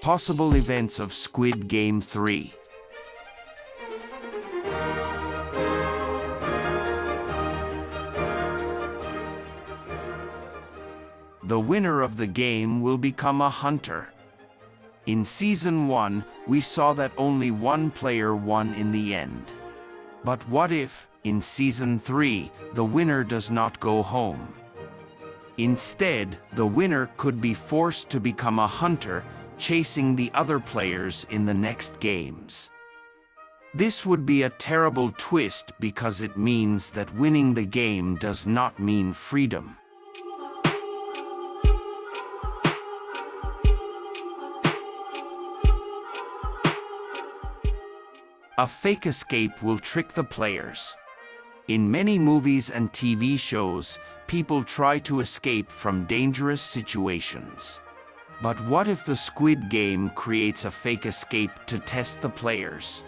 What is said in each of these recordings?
Possible events of Squid Game 3. The winner of the game will become a hunter. In Season 1, we saw that only one player won in the end. But what if, in Season 3, the winner does not go home? Instead, the winner could be forced to become a hunter, chasing the other players in the next games. This would be a terrible twist because it means that winning the game does not mean freedom. A fake escape will trick the players. In many movies and TV shows, people try to escape from dangerous situations. But what if the Squid Game creates a fake escape to test the players?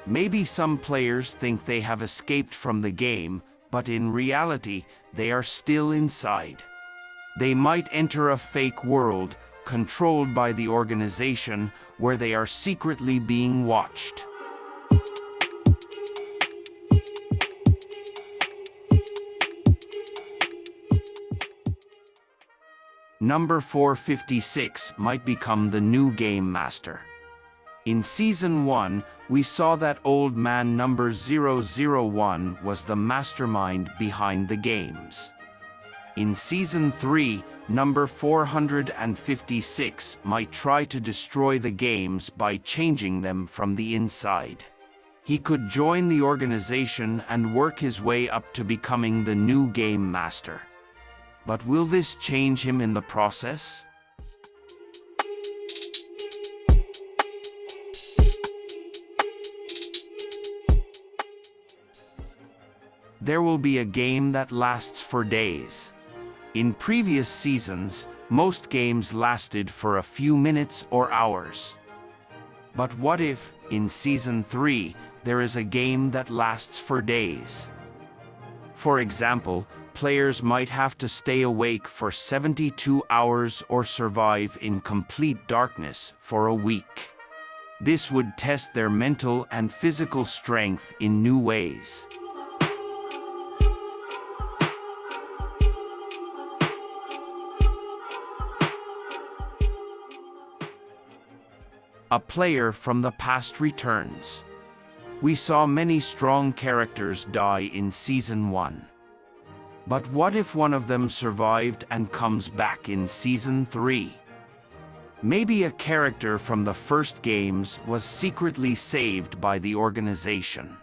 Maybe some players think they have escaped from the game, but in reality, they are still inside. They might enter a fake world, controlled by the organization, where they are secretly being watched. Number 456 might become the new game master. In Season 1, we saw that old man number 001 was the mastermind behind the games. In Season 3, number 456 might try to destroy the games by changing them from the inside. He could join the organization and work his way up to becoming the new game master. But will this change him in the process? There will be a game that lasts for days. In previous seasons, most games lasted for a few minutes or hours. But what if, in Season 3, there is a game that lasts for days? For example, players might have to stay awake for 72 hours or survive in complete darkness for a week. This would test their mental and physical strength in new ways. A player from the past returns. We saw many strong characters die in Season 1. But what if one of them survived and comes back in Season 3? Maybe a character from the first games was secretly saved by the organization.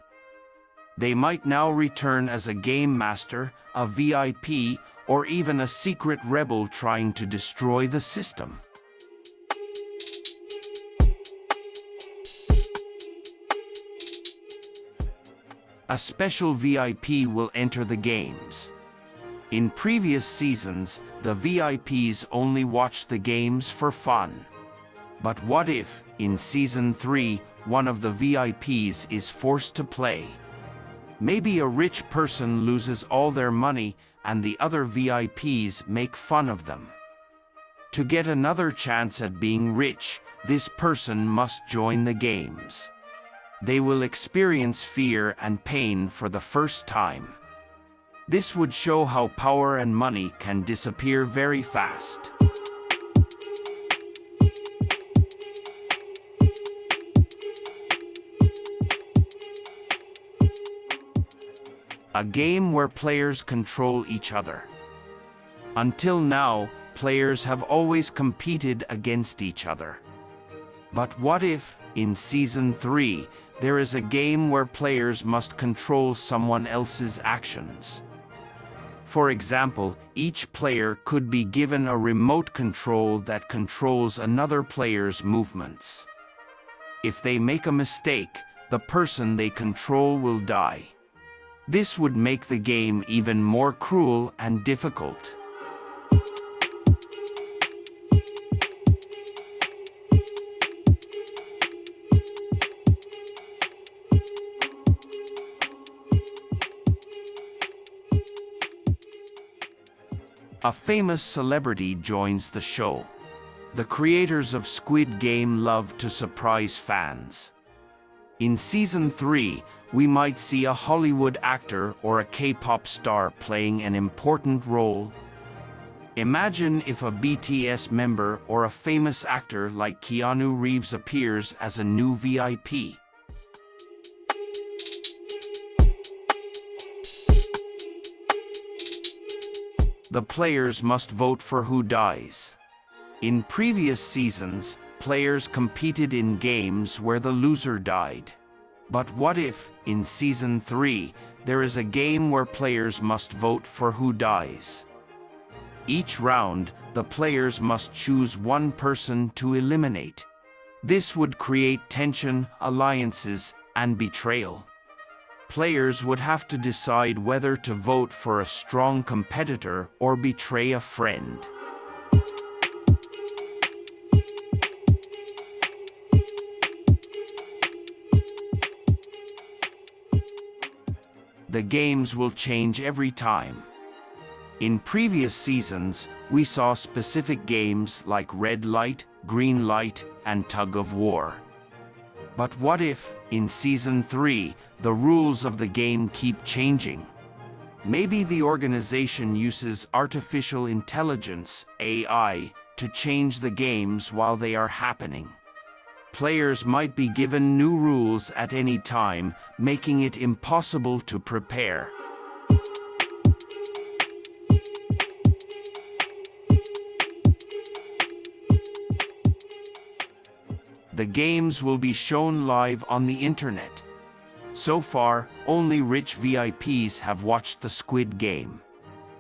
They might now return as a game master, a VIP, or even a secret rebel trying to destroy the system. A special VIP will enter the games. In previous seasons, the VIPs only watched the games for fun. But what if, in Season 3, one of the VIPs is forced to play? Maybe a rich person loses all their money and the other VIPs make fun of them. To get another chance at being rich, this person must join the games. They will experience fear and pain for the first time. This would show how power and money can disappear very fast. A game where players control each other. Until now, players have always competed against each other. But what if, in Season 3, there is a game where players must control someone else's actions? For example, each player could be given a remote control that controls another player's movements. If they make a mistake, the person they control will die. This would make the game even more cruel and difficult. A famous celebrity joins the show. The creators of Squid Game love to surprise fans. In Season 3, we might see a Hollywood actor or a K-pop star playing an important role. Imagine if a BTS member or a famous actor like Keanu Reeves appears as a new VIP. The players must vote for who dies. In previous seasons, players competed in games where the loser died. But what if, in Season 3, there is a game where players must vote for who dies? Each round, the players must choose one person to eliminate. This would create tension, alliances, and betrayal. Players would have to decide whether to vote for a strong competitor or betray a friend. The games will change every time. In previous seasons, we saw specific games like Red Light, Green Light, and Tug of War. But what if, in Season 3, the rules of the game keep changing? Maybe the organization uses artificial intelligence, AI, to change the games while they are happening. Players might be given new rules at any time, making it impossible to prepare. The games will be shown live on the internet. So far, only rich VIPs have watched the Squid Game.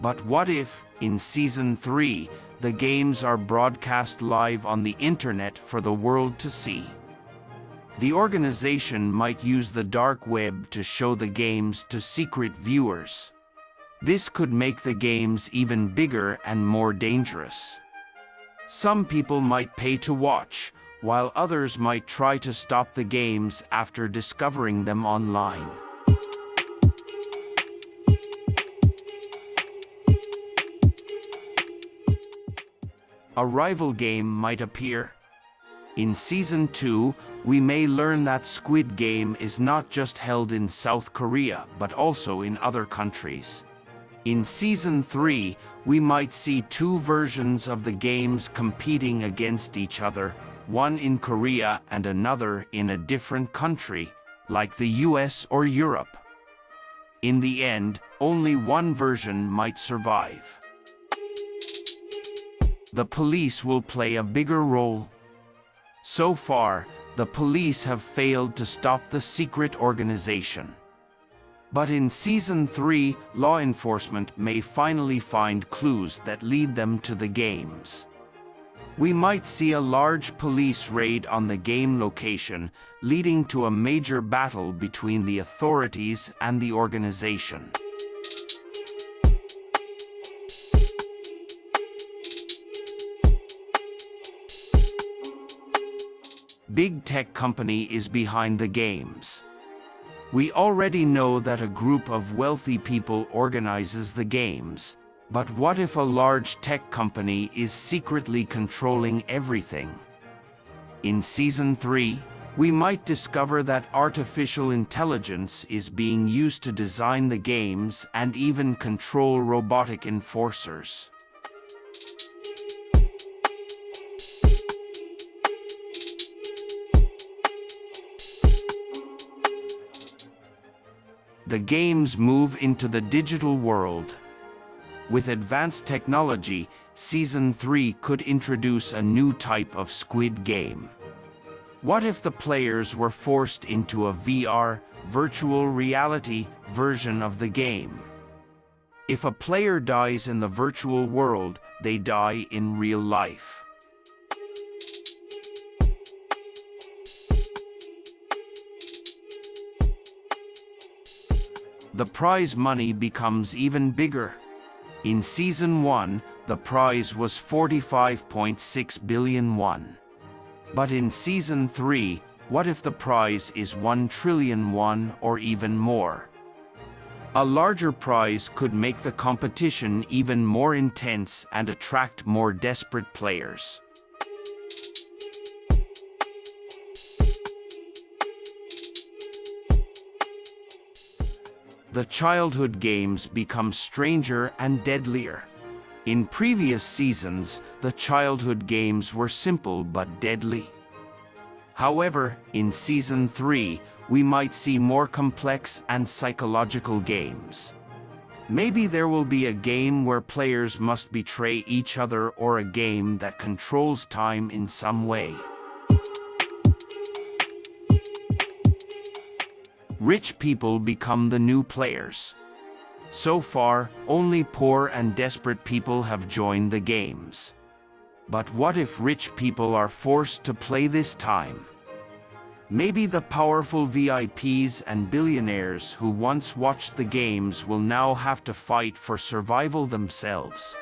But what if, in Season 3, the games are broadcast live on the internet for the world to see? The organization might use the dark web to show the games to secret viewers. This could make the games even bigger and more dangerous. Some people might pay to watch, while others might try to stop the games after discovering them online. A rival game might appear. In Season 2, we may learn that Squid Game is not just held in South Korea, but also in other countries. In Season 3, we might see two versions of the games competing against each other, one in Korea and another in a different country, like the US or Europe. In the end, only one version might survive. The police will play a bigger role. So far, the police have failed to stop the secret organization. But in Season 3, law enforcement may finally find clues that lead them to the games. We might see a large police raid on the game location, leading to a major battle between the authorities and the organization. Big tech company is behind the games. We already know that a group of wealthy people organizes the games. But what if a large tech company is secretly controlling everything? In Season 3, we might discover that artificial intelligence is being used to design the games and even control robotic enforcers. The games move into the digital world. With advanced technology, Season 3 could introduce a new type of Squid Game. What if the players were forced into a VR, virtual reality, version of the game? If a player dies in the virtual world, they die in real life. The prize money becomes even bigger. In Season 1, the prize was 45.6 billion won. But in Season 3, what if the prize is 1 trillion won or even more? A larger prize could make the competition even more intense and attract more desperate players. the childhood games become stranger and deadlier. In previous seasons, the childhood games were simple but deadly. However, in Season 3, we might see more complex and psychological games. Maybe there will be a game where players must betray each other, or a game that controls time in some way. Rich people become the new players. So far, only poor and desperate people have joined the games. But what if rich people are forced to play this time? Maybe the powerful VIPs and billionaires who once watched the games will now have to fight for survival themselves.